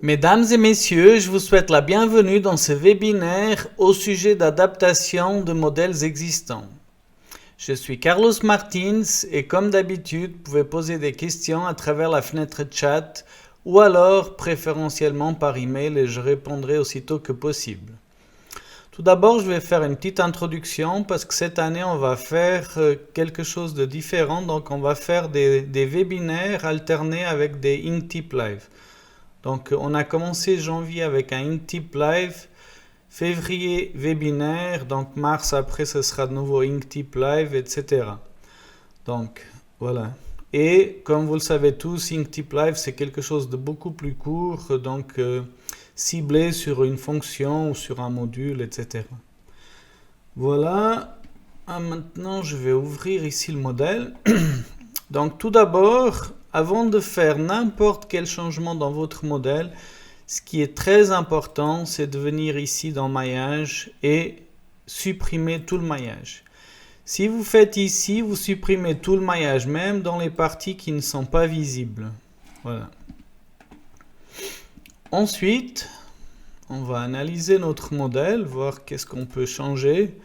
Mesdames et messieurs, je vous souhaite la bienvenue dans ce webinaire au sujet d'adaptation de modèles existants. Je suis Carlos Martins et comme d'habitude, vous pouvez poser des questions à travers la fenêtre chat ou alors préférentiellement par email et je répondrai aussitôt que possible. Tout d'abord, je vais faire une petite introduction parce que cette année, on va faire quelque chose de différent. Donc, on va faire des webinaires alternés avec des Inktype Live. Donc, on a commencé janvier avec un Inktype Live, février webinaire, donc mars après ce sera de nouveau Inktype Live, etc. Donc, voilà. Et comme vous le savez tous, Inktype Live c'est quelque chose de beaucoup plus court, donc ciblé sur une fonction ou sur un module, etc. Voilà. Maintenant, je vais ouvrir ici le modèle. Donc, tout d'abord, avant de faire n'importe quel changement dans votre modèle, ce qui est très important, c'est de venir ici dans maillage et supprimer tout le maillage. Si vous faites ici, vous supprimez tout le maillage, même dans les parties qui ne sont pas visibles. Voilà. Ensuite, on va analyser notre modèle, voir qu'est-ce qu'on peut changer.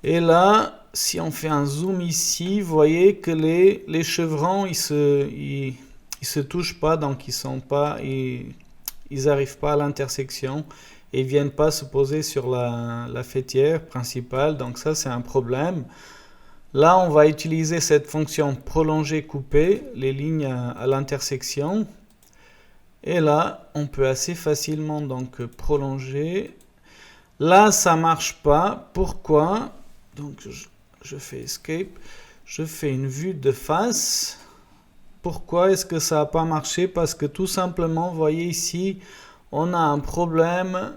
Et là, si on fait un zoom ici, vous voyez que les chevrons, ils se touchent pas, donc ils arrivent pas à l'intersection et ils viennent pas se poser sur la fêtière principale. Donc ça, c'est un problème. Là, on va utiliser cette fonction prolonger couper les lignes à l'intersection. Et là, on peut assez facilement donc prolonger. Là, ça marche pas. Pourquoi? Donc, je fais Escape. Je fais une vue de face. Pourquoi est-ce que ça n'a pas marché? Parce que tout simplement, vous voyez ici, on a un problème.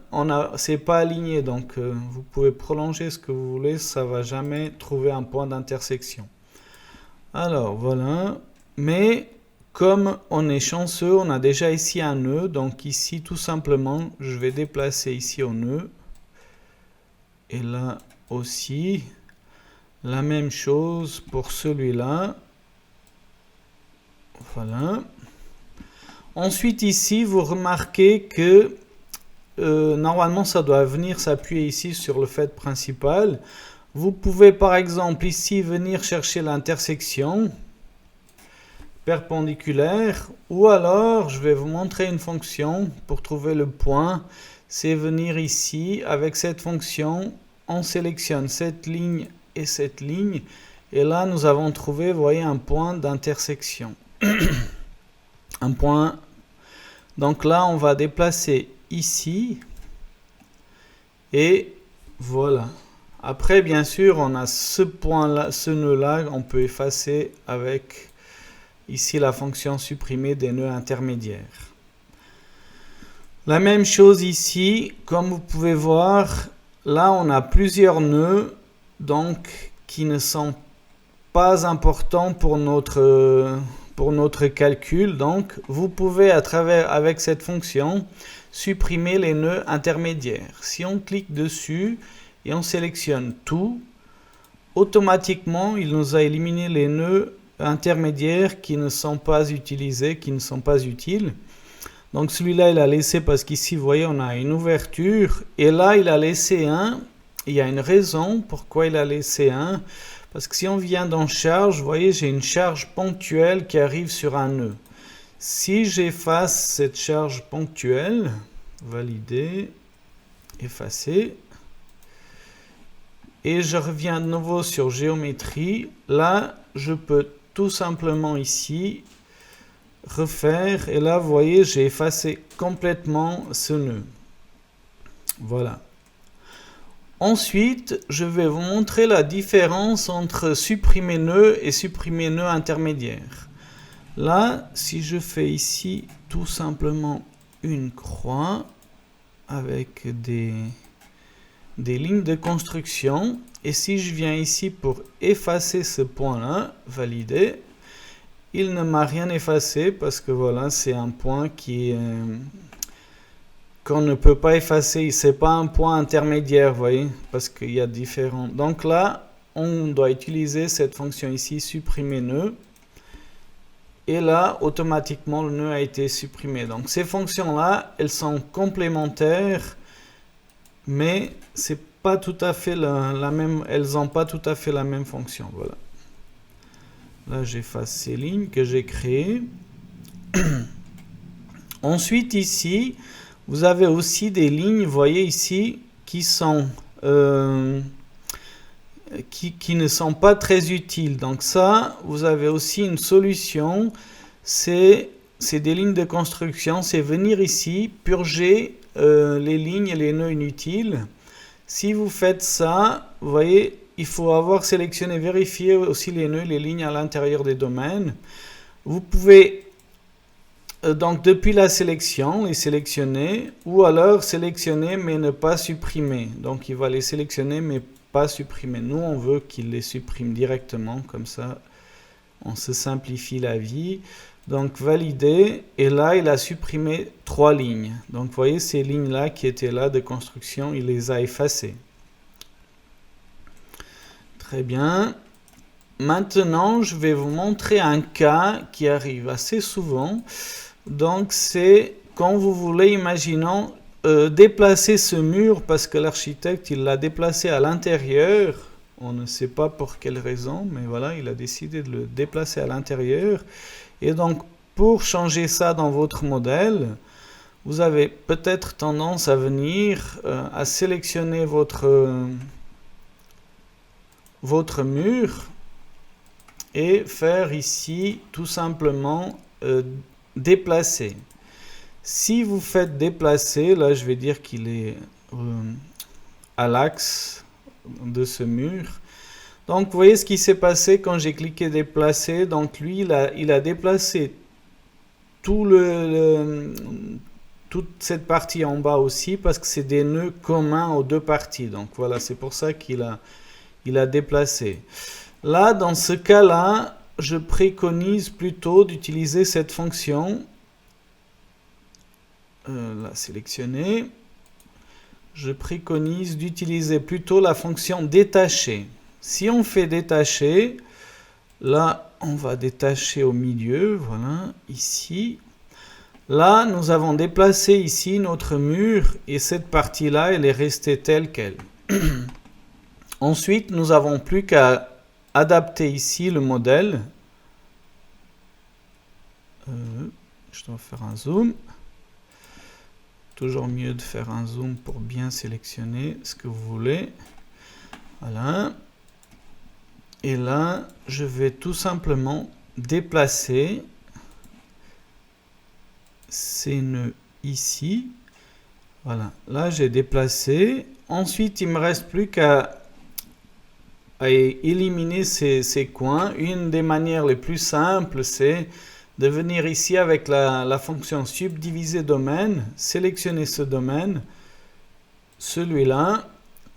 C'est pas aligné. Donc, vous pouvez prolonger ce que vous voulez. Ça ne va jamais trouver un point d'intersection. Alors, voilà. Mais comme on est chanceux, on a déjà ici un nœud. Donc, ici, tout simplement, je vais déplacer ici au nœud. Et là aussi, la même chose pour celui-là. Voilà. Ensuite ici, vous remarquez que normalement ça doit venir s'appuyer ici sur le fait principal. Vous pouvez par exemple ici venir chercher l'intersection perpendiculaire ou alors je vais vous montrer une fonction pour trouver le point. C'est venir ici avec cette fonction, on sélectionne cette ligne et cette ligne et là nous avons trouvé, vous voyez, un point d'intersection. Un point. Donc là on va déplacer ici et voilà. Après bien sûr on a ce point là, ce nœud là, on peut effacer avec ici la fonction supprimer des nœuds intermédiaires. La même chose ici, comme vous pouvez voir, là on a plusieurs nœuds donc qui ne sont pas importants pour notre calcul. Donc vous pouvez avec cette fonction supprimer les nœuds intermédiaires. Si on clique dessus et on sélectionne tout, automatiquement il nous a éliminé les nœuds intermédiaires qui ne sont pas utilisés, qui ne sont pas utiles. Donc celui-là il a laissé parce qu'ici vous voyez on a une ouverture et là il a laissé un. Il y a une raison pourquoi il a laissé un. Parce que si on vient dans charge, vous voyez j'ai une charge ponctuelle qui arrive sur un nœud. Si j'efface cette charge ponctuelle, valider, effacer, et je reviens de nouveau sur géométrie, là je peux tout simplement ici refaire et là vous voyez j'ai effacé complètement ce nœud. Voilà. Ensuite je vais vous montrer la différence entre supprimer nœud et supprimer nœud intermédiaire. Là si je fais ici tout simplement une croix avec des lignes de construction et si je viens ici pour effacer ce point là, valider, il ne m'a rien effacé parce que voilà c'est un point qu'on ne peut pas effacer, c'est pas un point intermédiaire, vous voyez, parce qu'il y a différents. Donc là on doit utiliser cette fonction ici supprimer nœud et là, automatiquement, le nœud a été supprimé. Donc ces fonctions-là, elles sont complémentaires, mais c'est pas tout à fait la même, elles n'ont pas tout à fait la même fonction. Voilà. Là, j'efface ces lignes que j'ai créées. Ensuite, ici, vous avez aussi des lignes, vous voyez ici, qui sont qui ne sont pas très utiles. Donc ça, vous avez aussi une solution, c'est des lignes de construction, c'est venir ici, purger les lignes et les nœuds inutiles. Si vous faites ça, vous voyez, il faut avoir sélectionné, vérifier aussi les nœuds et les lignes à l'intérieur des domaines. Vous pouvez donc depuis la sélection, les sélectionner, ou alors sélectionner mais ne pas supprimer. Donc il va les sélectionner mais pas supprimer. Nous on veut qu'il les supprime directement, comme ça on se simplifie la vie. Donc valider, et là il a supprimé 3 lignes. Donc vous voyez ces lignes là qui étaient là de construction, il les a effacées. Très bien. Maintenant je vais vous montrer un cas qui arrive assez souvent. Donc c'est quand vous voulez, imaginons, déplacer ce mur parce que l'architecte il l'a déplacé à l'intérieur. On ne sait pas pour quelle raison, mais voilà, il a décidé de le déplacer à l'intérieur. Et donc, pour changer ça dans votre modèle, vous avez peut-être tendance à venir, à sélectionner votre mur et faire ici tout simplement déplacer. Si vous faites déplacer, là je vais dire qu'il est à l'axe de ce mur. Donc vous voyez ce qui s'est passé quand j'ai cliqué déplacer. Donc lui il a déplacé toute cette partie en bas aussi parce que c'est des nœuds communs aux deux parties. Donc voilà, c'est pour ça qu'il a déplacé. Là dans ce cas-là, je préconise plutôt d'utiliser cette fonction. Là, sélectionner. Je préconise d'utiliser plutôt la fonction détacher. Si on fait détacher, là, on va détacher au milieu, voilà, ici. Là, nous avons déplacé ici notre mur et cette partie-là, elle est restée telle qu'elle. Ensuite, nous n'avons plus qu'à adapter ici le modèle. Je dois faire un zoom. Toujours mieux de faire un zoom pour bien sélectionner ce que vous voulez. Voilà. Et là, je vais tout simplement déplacer ces nœuds ici. Voilà. Là, j'ai déplacé. Ensuite, il ne me reste plus qu'à éliminer ces coins. Une des manières les plus simples, c'est de venir ici avec la fonction subdiviser domaine, sélectionner ce domaine, celui-là,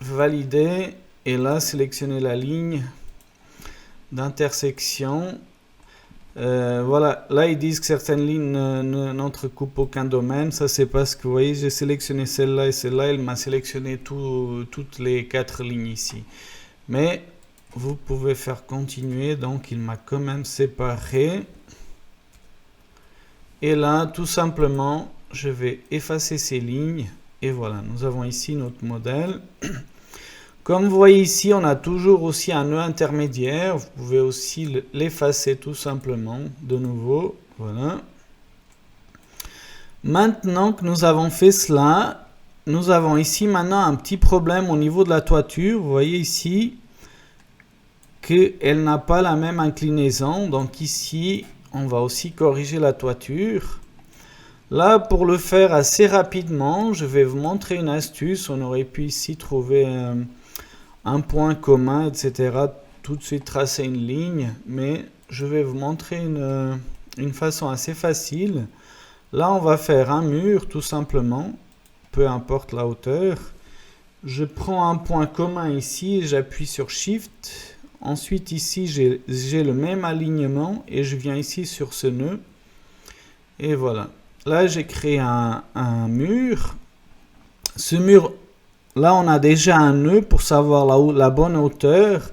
valider, et là, sélectionner la ligne d'intersection. Voilà, là, ils disent que certaines lignes n'entrecoupent aucun domaine. Ça, c'est parce que, vous voyez, j'ai sélectionné celle-là et celle-là, il m'a sélectionné toutes les 4 lignes ici. Mais vous pouvez faire continuer, donc il m'a quand même séparé. Et là, tout simplement, je vais effacer ces lignes. Et voilà, nous avons ici notre modèle. Comme vous voyez ici, on a toujours aussi un nœud intermédiaire. Vous pouvez aussi l'effacer tout simplement de nouveau. Voilà. Maintenant que nous avons fait cela, nous avons ici maintenant un petit problème au niveau de la toiture. Vous voyez ici qu'elle n'a pas la même inclinaison. Donc ici, on va aussi corriger la toiture. Là, pour le faire assez rapidement, je vais vous montrer une astuce. On aurait pu ici trouver un point commun, etc. Tout de suite tracer une ligne. Mais je vais vous montrer une façon assez facile. Là, on va faire un mur, tout simplement. Peu importe la hauteur. Je prends un point commun ici et j'appuie sur Shift. Ensuite, ici, j'ai le même alignement et je viens ici sur ce nœud. Et voilà. Là, j'ai créé un mur. Ce mur, là, on a déjà un nœud pour savoir la bonne hauteur.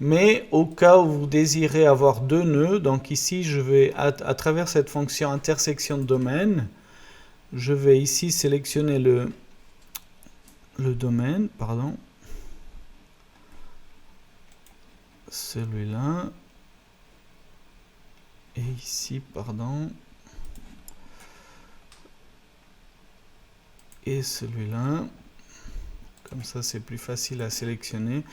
Mais au cas où vous désirez avoir deux nœuds, donc ici je vais, à travers cette fonction intersection de domaine, je vais ici sélectionner le domaine, pardon, celui-là, et ici, pardon, et celui-là, comme ça c'est plus facile à sélectionner.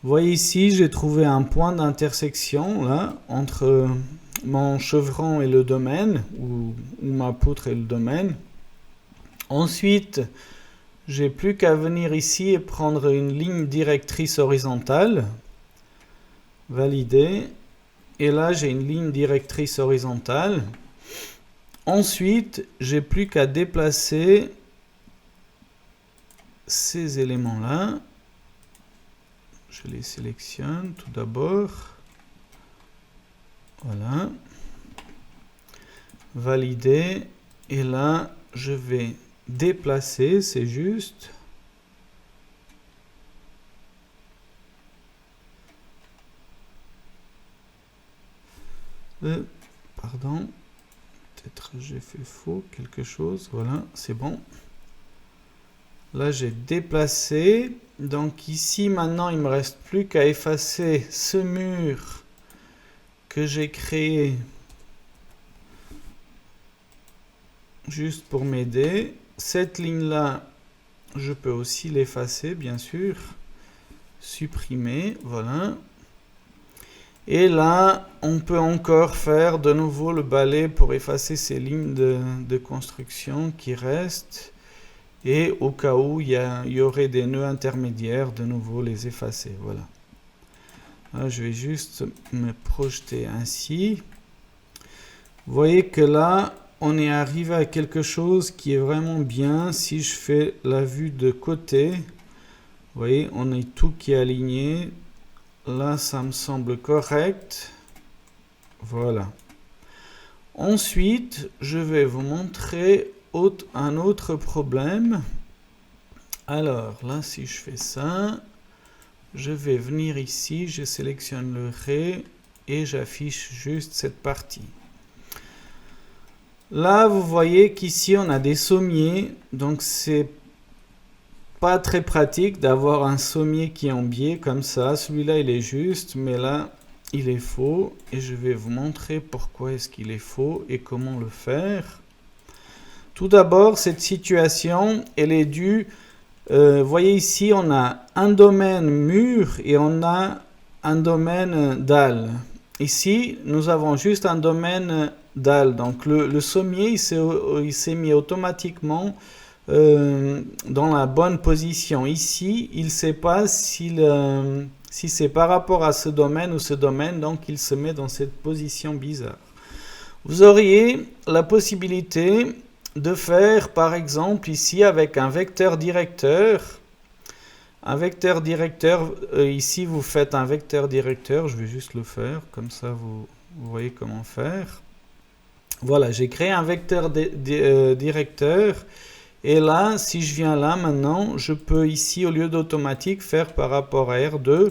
Vous voyez ici, j'ai trouvé un point d'intersection là entre mon chevron et le domaine, ou ma poutre et le domaine. Ensuite, j'ai plus qu'à venir ici et prendre une ligne directrice horizontale, valider, et là j'ai une ligne directrice horizontale. Ensuite, j'ai plus qu'à déplacer ces éléments-là. Je les sélectionne tout d'abord. Voilà. Valider. Et là, je vais déplacer, c'est juste. Pardon. Peut-être j'ai fait faux quelque chose. Voilà, c'est bon. Là, j'ai déplacé. Donc ici, maintenant, il ne me reste plus qu'à effacer ce mur que j'ai créé juste pour m'aider. Cette ligne-là, je peux aussi l'effacer, bien sûr. Supprimer, voilà. Et là, on peut encore faire de nouveau le balai pour effacer ces lignes de construction qui restent. Et au cas où il y aurait des nœuds intermédiaires, de nouveau les effacer. Voilà. Là, je vais juste me projeter ainsi. Vous voyez que là, on est arrivé à quelque chose qui est vraiment bien. Si je fais la vue de côté, vous voyez, on est tout qui est aligné. Là, ça me semble correct. Voilà. Ensuite, je vais vous montrer un autre problème. Alors, là, si je fais ça, je vais venir ici, je sélectionne le ray et j'affiche juste cette partie. Là, vous voyez qu'ici, on a des sommiers, donc c'est pas très pratique d'avoir un sommier qui est en biais comme ça. Celui-là, il est juste, mais là, il est faux. Et je vais vous montrer pourquoi est-ce qu'il est faux et comment le faire. Tout d'abord, cette situation, elle est due, vous voyez ici, on a un domaine mur et on a un domaine dalle. Ici, nous avons juste un domaine dalle. Donc, le sommier, il s'est mis automatiquement dans la bonne position. Ici, il ne sait pas si c'est par rapport à ce domaine ou ce domaine, donc il se met dans cette position bizarre. Vous auriez la possibilité de faire, par exemple, ici avec un vecteur directeur. Un vecteur directeur, ici vous faites un vecteur directeur, je vais juste le faire, comme ça vous voyez comment faire. Voilà, j'ai créé un vecteur directeur. Et là, si je viens là maintenant, je peux ici, au lieu d'automatique, faire par rapport à R2.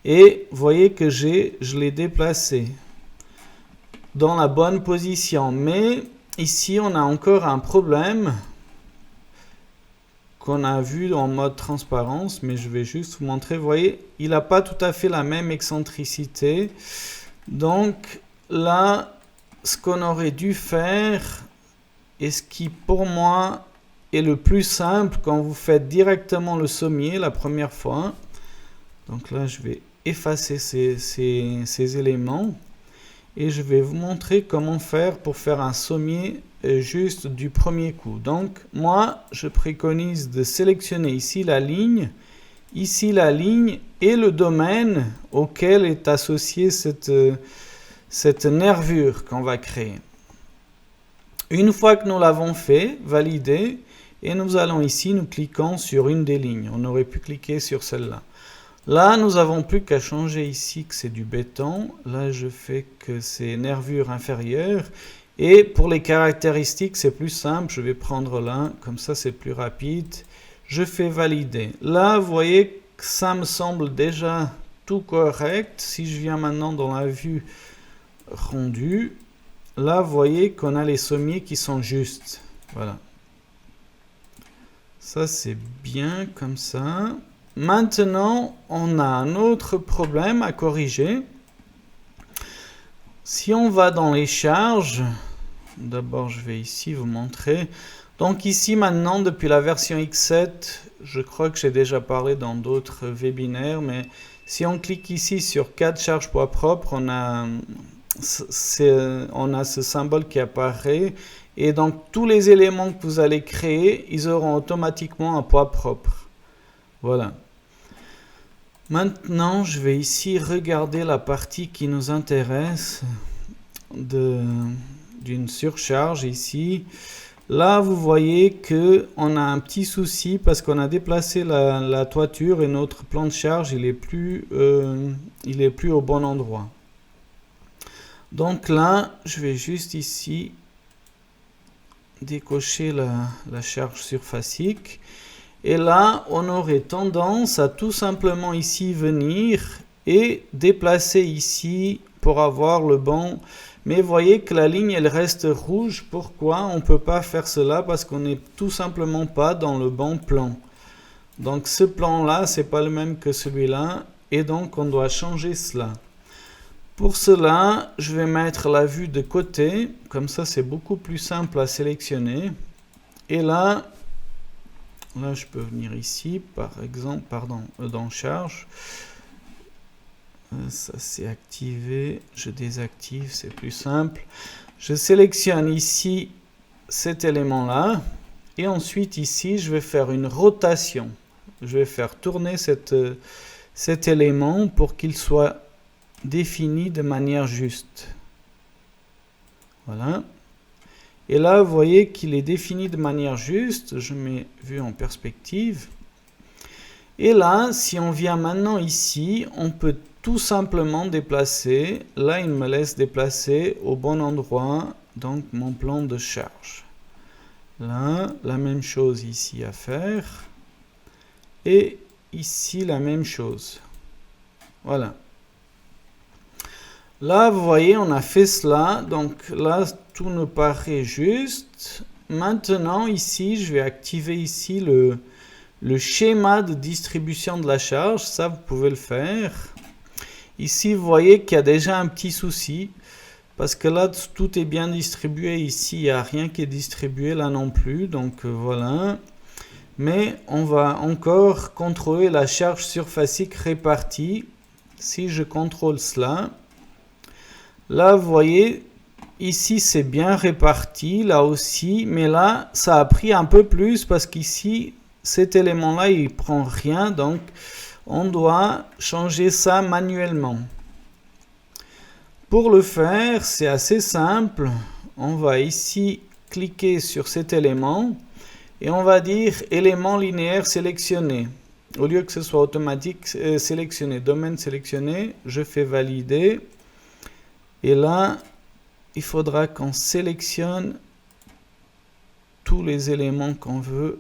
Et vous voyez que je l'ai déplacé dans la bonne position. Mais ici, on a encore un problème qu'on a vu en mode transparence. Mais je vais juste vous montrer. Vous voyez, il n'a pas tout à fait la même excentricité. Donc là, ce qu'on aurait dû faire, et ce qui pour moi est le plus simple quand vous faites directement le sommier la première fois. Donc là, je vais effacer ces éléments et je vais vous montrer comment faire pour faire un sommier juste du premier coup. Donc moi, je préconise de sélectionner ici la ligne et le domaine auquel est associée cette nervure qu'on va créer. Une fois que nous l'avons fait, validé, et nous allons ici, nous cliquons sur une des lignes. On aurait pu cliquer sur celle-là. Là, nous n'avons plus qu'à changer ici que c'est du béton. Là, je fais que c'est nervure inférieure. Et pour les caractéristiques, c'est plus simple. Je vais prendre là, comme ça c'est plus rapide. Je fais valider. Là, vous voyez que ça me semble déjà tout correct. Si je viens maintenant dans la vue rendue, là, vous voyez qu'on a les sommiers qui sont justes. Voilà. Ça, c'est bien comme ça. Maintenant, on a un autre problème à corriger. Si on va dans les charges, d'abord, je vais ici vous montrer. Donc ici, maintenant, depuis la version X7, je crois que j'ai déjà parlé dans d'autres webinaires, mais si on clique ici sur 4 charges poids propres, on a ce symbole qui apparaît. Et donc, tous les éléments que vous allez créer, ils auront automatiquement un poids propre. Voilà. Maintenant, je vais ici regarder la partie qui nous intéresse d'une surcharge ici. Là, vous voyez qu'on a un petit souci parce qu'on a déplacé la toiture et notre plan de charge, il est plus au bon endroit. Donc là, je vais juste ici décocher la charge surfacique. Et là, on aurait tendance à tout simplement ici venir et déplacer ici pour avoir le bon. Mais vous voyez que la ligne, elle reste rouge. Pourquoi on ne peut pas faire cela? Parce qu'on n'est tout simplement pas dans le bon plan. Donc ce plan-là, ce n'est pas le même que celui-là. Et donc, on doit changer cela. Pour cela, je vais mettre la vue de côté. Comme ça, c'est beaucoup plus simple à sélectionner. Et là, je peux venir ici, par exemple, dans charge. Ça, c'est activé. Je désactive, c'est plus simple. Je sélectionne ici cet élément-là. Et ensuite, ici, je vais faire une rotation. Je vais faire tourner cet élément pour qu'il soit défini de manière juste. Voilà. Et là, vous voyez qu'il est défini de manière juste. Je mets vue en perspective. Et là, si on vient maintenant ici, on peut tout simplement déplacer. Là, il me laisse déplacer au bon endroit, donc mon plan de charge. Là, la même chose ici à faire. Et ici, la même chose. Voilà. Là, vous voyez, on a fait cela. Donc là, tout nous paraît juste. Maintenant, ici, je vais activer ici le schéma de distribution de la charge. Ça, vous pouvez le faire. Ici, vous voyez qu'il y a déjà un petit souci. Parce que là, tout est bien distribué. Ici, il n'y a rien qui est distribué là non plus. Donc voilà. Mais on va encore contrôler la charge surfacique répartie. Si je contrôle cela. Là, vous voyez, ici, c'est bien réparti, là aussi. Mais là, ça a pris un peu plus parce qu'ici, cet élément-là, il ne prend rien. Donc, on doit changer ça manuellement. Pour le faire, c'est assez simple. On va ici cliquer sur cet élément et on va dire élément linéaire sélectionné. Au lieu que ce soit automatique sélectionné, domaine sélectionné, je fais valider. Et là, il faudra qu'on sélectionne tous les éléments qu'on veut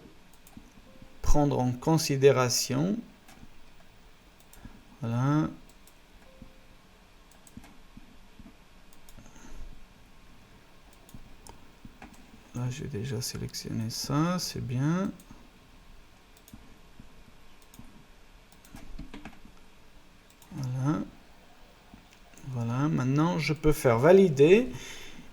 prendre en considération. Voilà. Là, j'ai déjà sélectionné ça, c'est bien. Voilà. Voilà, maintenant je peux faire valider.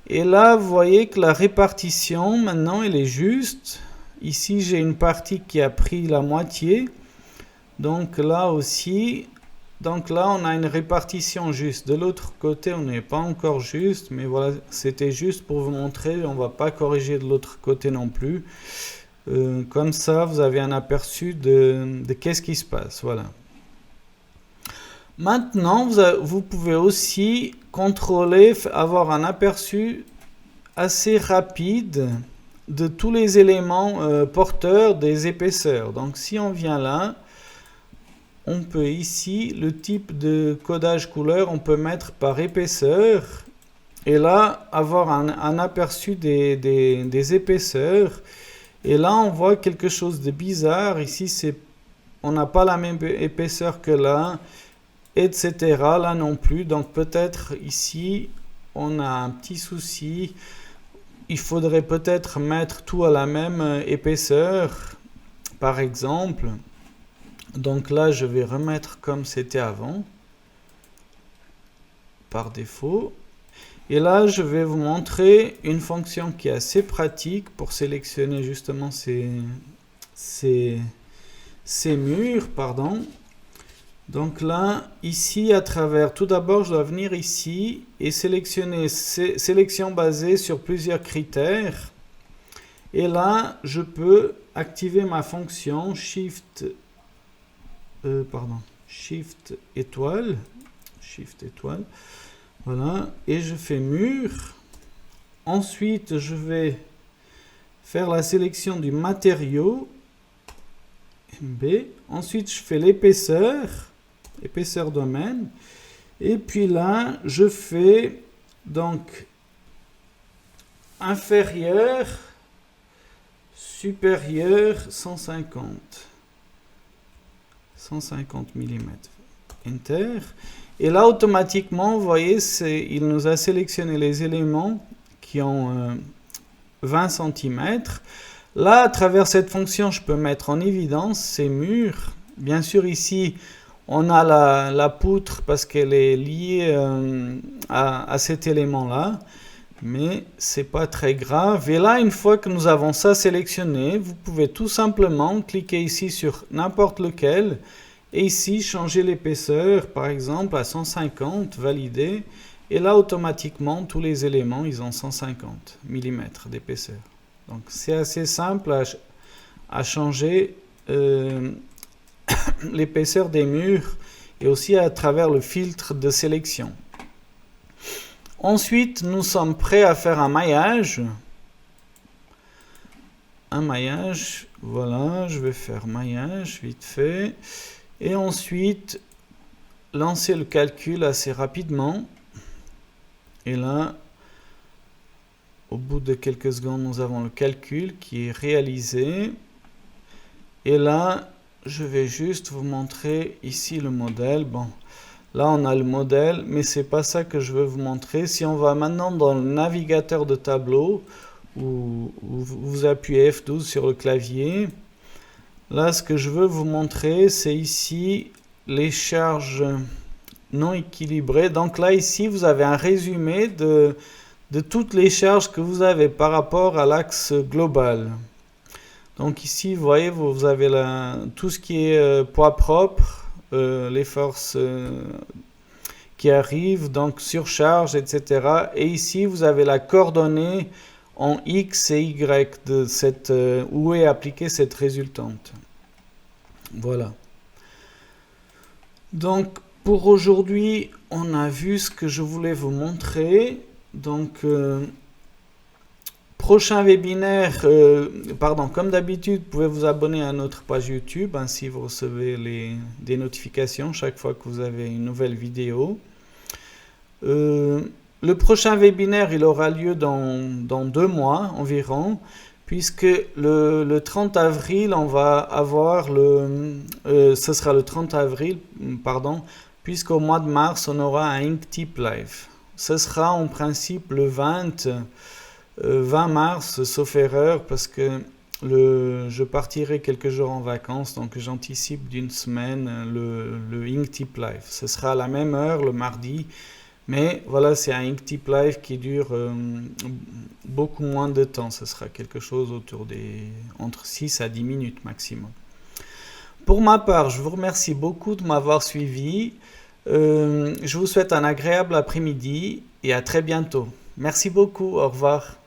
Et là, vous voyez que la répartition, maintenant, elle est juste. Ici, j'ai une partie qui a pris la moitié. Donc là aussi, donc là, on a une répartition juste. De l'autre côté, on n'est pas encore juste. Mais voilà, c'était juste pour vous montrer. On ne va pas corriger de l'autre côté non plus. Comme ça, vous avez un aperçu de qu'est-ce qui se passe. Voilà. Maintenant, vous pouvez aussi contrôler, avoir un aperçu assez rapide de tous les éléments porteurs des épaisseurs. Donc, si on vient là, on peut ici, le type de codage couleur, on peut mettre par épaisseur. Et là, avoir un aperçu des épaisseurs. Et là, on voit quelque chose de bizarre. Ici, on n'a pas la même épaisseur que là. etc. Là non plus. Donc peut-être ici, on a un petit souci. Il faudrait peut-être mettre tout à la même épaisseur, par exemple. Donc là, je vais remettre comme c'était avant, par défaut. Et là, je vais vous montrer une fonction qui est assez pratique pour sélectionner justement ces murs, pardon. Donc là, ici, à travers, tout d'abord, je dois venir ici et sélectionner sélection basée sur plusieurs critères. Et là, je peux activer ma fonction Shift étoile. Shift étoile. Voilà. Et je fais mur. Ensuite, je vais faire la sélection du matériau. MB. Ensuite, je fais l'épaisseur. Épaisseur domaine. Et puis là, je fais donc inférieur, supérieur 150 mm. Enter. Et là, automatiquement, vous voyez, il nous a sélectionné les éléments qui ont 20 cm. Là, à travers cette fonction, je peux mettre en évidence ces murs. Bien sûr, ici, on a la poutre parce qu'elle est liée à cet élément-là. Mais c'est pas très grave. Et là, une fois que nous avons ça sélectionné, vous pouvez tout simplement cliquer ici sur n'importe lequel et ici changer l'épaisseur, par exemple à 150, valider. Et là, automatiquement, tous les éléments, ils ont 150 mm d'épaisseur. Donc, c'est assez simple à changer l'épaisseur des murs et aussi à travers le filtre de sélection. Ensuite, nous sommes prêts à faire un maillage. Un maillage, voilà, je vais faire maillage vite fait. Et ensuite, lancer le calcul assez rapidement. Et là, au bout de quelques secondes, nous avons le calcul qui est réalisé. Et là, je vais juste vous montrer ici le modèle. Bon. Là, on a le modèle, mais ce n'est pas ça que je veux vous montrer. Si on va maintenant dans le navigateur de tableau, où vous appuyez F12 sur le clavier, là, ce que je veux vous montrer, c'est ici les charges non équilibrées. Donc là, ici, vous avez un résumé de toutes les charges que vous avez par rapport à l'axe global. Donc ici, vous voyez, vous avez tout ce qui est poids propre, les forces qui arrivent, donc surcharge, etc. Et ici, vous avez la coordonnée en X et Y de où est appliquée cette résultante. Voilà. Donc, pour aujourd'hui, on a vu ce que je voulais vous montrer. Donc, prochain webinaire, comme d'habitude, vous pouvez vous abonner à notre page YouTube, ainsi vous recevez des notifications chaque fois que vous avez une nouvelle vidéo. Le prochain webinaire, il aura lieu dans 2 mois environ, puisque le 30 avril, on va avoir ce sera le 30 avril, pardon, puisqu'au mois de mars, on aura un Inktip Live. Ce sera en principe le 20 mars, sauf erreur, parce que je partirai quelques jours en vacances, donc j'anticipe d'une semaine le Inktip Live. Ce sera à la même heure, le mardi, mais voilà, c'est un Inktip Live qui dure beaucoup moins de temps. Ce sera quelque chose entre 6 à 10 minutes maximum. Pour ma part, je vous remercie beaucoup de m'avoir suivi. Je vous souhaite un agréable après-midi et à très bientôt. Merci beaucoup, au revoir.